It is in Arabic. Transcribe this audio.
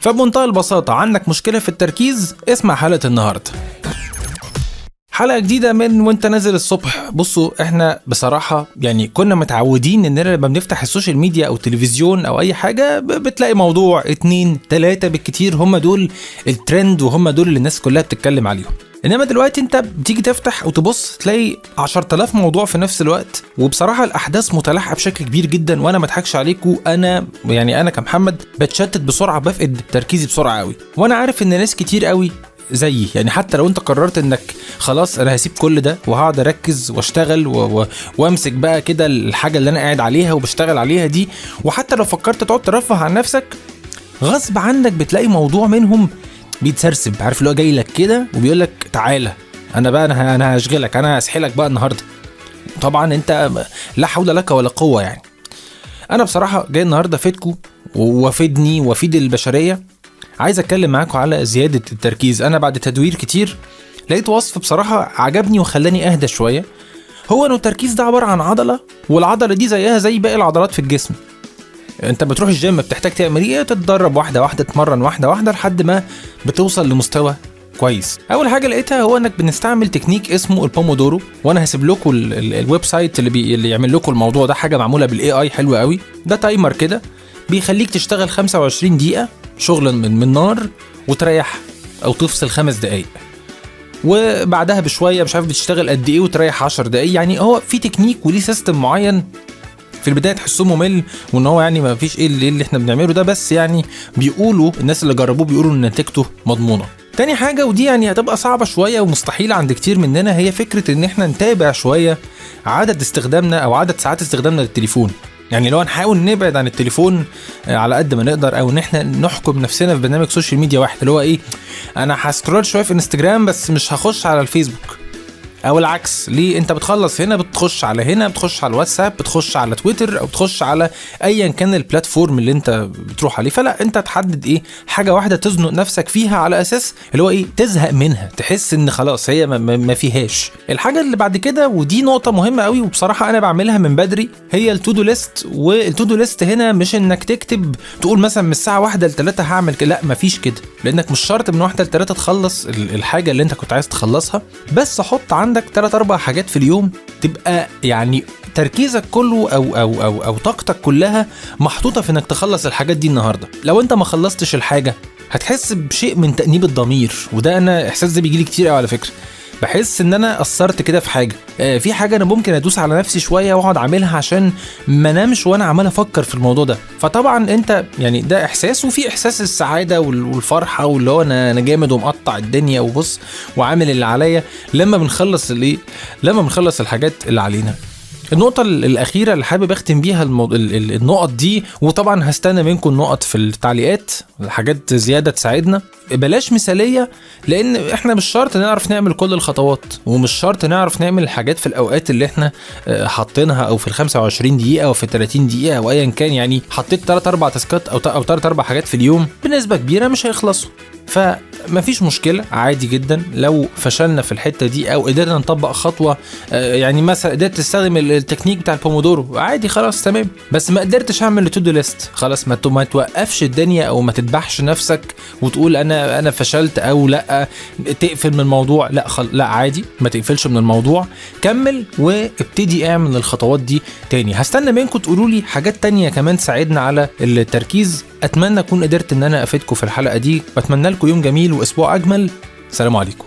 فبمنتهى البساطة عندك مشكلة في التركيز، اسمع حلقة النهاردة. حلقة جديدة من وانت نازل الصبح. بصوا احنا بصراحة يعني كنا متعودين اننا لما بنفتح السوشيال ميديا او التلفزيون او اي حاجة بتلاقي موضوع 2 3 بالكتير هم دول الترند وهم دول اللي الناس كلها بتتكلم عليهم. انما دلوقتي انت بتيجي تفتح وتبص تلاقي 10,000 موضوع في نفس الوقت، وبصراحة الاحداث متلاحقة بشكل كبير جدا. وانا ما اضحكش عليكم، انا كمحمد بتشتت بسرعة، بفقد تركيزي بسرعة قوي. وانا عارف ان ناس كتير قوي زيي، يعني حتى لو انت قررت انك خلاص انا هسيب كل ده وهقعد اركز واشتغل وامسك بقى كده الحاجة اللي انا قاعد عليها وبشتغل عليها دي، وحتى لو فكرت تقعد ترفه عن نفسك غصب عنك بتلاقي موضوع منهم بيتسرسب، عارف اللي هو جاي لك كده وبيقول لك تعالى انا هشغلك، انا هسحلك بقى النهارده. طبعا انت لا حول لك ولا قوه. يعني انا بصراحه جاي النهارده افيدكم وافيدني وافيد البشريه. عايز اتكلم معاكم على زياده التركيز. انا بعد تدوير كتير لقيت وصف بصراحه عجبني وخلاني اهدى شويه، هو انه التركيز ده عباره عن عضله، والعضله دي زيها زي باقي العضلات في الجسم. انت بتروح الجيم بتحتاج تعمل ايه؟ تتدرب واحده واحده، تتمرن واحده واحده لحد ما بتوصل لمستوى كويس. اول حاجه لقيتها هو انك بنستعمل تكنيك اسمه البومودورو، وانا هسيب لكم الويب سايت اللي يعمل لكم الموضوع ده، حاجه معموله بالاي اي حلوه قوي. ده تايمر كده بيخليك تشتغل 25 دقيقه شغلا من نار وتريح او تفصل 5 دقائق، وبعدها بشويه مش عارف بتشتغل قد ايه وتريح 10 دقائق. يعني هو في تكنيك وليه سيستم معين. في البدايه تحسوه ممل وان هو يعني ما فيش ايه اللي احنا بنعمله ده، بس يعني بيقولوا الناس اللي جربوه بيقولوا ان نتيجته مضمونه. تاني حاجه ودي يعني هتبقى صعبه شويه ومستحيله عند كتير مننا، هي فكره ان احنا نتابع شويه عدد استخدامنا او عدد ساعات استخدامنا للتليفون. يعني لو نحاول نبعد عن التليفون على قد ما نقدر، او ان احنا نحكم نفسنا في برنامج سوشيال ميديا واحد، اللي هو ايه، انا هسكرول شويه في انستجرام بس مش هخش على الفيسبوك، او العكس. ليه؟ انت بتخلص هنا بتخش على هنا، بتخش على الواتساب، بتخش على تويتر، او بتخش على ايا كان البلاتفورم اللي انت بتروح عليه. فلا، انت تحدد ايه، حاجه واحده تزنق نفسك فيها على اساس اللي هو ايه، تزهق منها، تحس ان خلاص هي ما فيهاش. الحاجه اللي بعد كده ودي نقطه مهمه قوي وبصراحه انا بعملها من بدري، هي التودو ليست. والتودو ليست هنا مش انك تكتب تقول مثلا من الساعه 1 ل 3 هعمل كده، لا مفيش كده، لانك مش شرط من 1 ل 3 تخلص الحاجه اللي انت كنت عايز تخلصها، بس حط عندك 3-4 حاجات في اليوم تبقى يعني تركيزك كله او طاقتك كلها محطوطه في انك تخلص الحاجات دي النهارده. لو انت ما خلصتش الحاجه هتحس بشيء من تأنيب الضمير، وده انا احساس ده بيجيلي كتير قوي على فكره. بحس ان انا قصرت كده في حاجه، في حاجه انا ممكن ادوس على نفسي شويه واقعد اعملها عشان ما نامش وانا عمال افكر في الموضوع ده. فطبعا انت يعني ده احساس، وفي احساس السعاده والفرحه واللي هو انا جامد ومقطع الدنيا وبص وعامل اللي عليا لما بنخلص الحاجات اللي علينا. النقطة الأخيرة اللي حابب أختم بيها النقط دي، وطبعا هستنى منكم نقط في التعليقات، حاجات زيادة تساعدنا. بلاش مثالية، لأن إحنا مش شرط نعرف نعمل كل الخطوات، ومش شرط نعرف نعمل الحاجات في الأوقات اللي إحنا حاطينها، أو في 25 دقيقة أو في 30 دقيقة أو أيا كان. يعني حطيت 3-4 تاسكات أو 3-4 حاجات في اليوم بنسبة كبيرة مش هيخلصوا، فمفيش مشكلة، عادي جدا لو فشلنا في الحتة دي أو قدرنا نطبق خطوة. يعني مثلا قدرت تستخدم التكنيك بتاع البومودورو، عادي خلاص تمام. بس ما قدرتش أعمل التودو ليست، خلاص ما توقفش الدنيا أو ما تذبحش نفسك وتقول أنا فشلت أو لا تقفل من الموضوع. لا عادي، ما تقفلش من الموضوع، كمل وابتدي اعمل الخطوات دي تاني. هستنى منكم تقولوا لي حاجات تانية كمان تساعدنا على التركيز. أتمنى أكون قدرت إن أنا أفيدكم في الحلقة دي، وأتمنى لكم يوم جميل وأسبوع أجمل. سلام عليكم.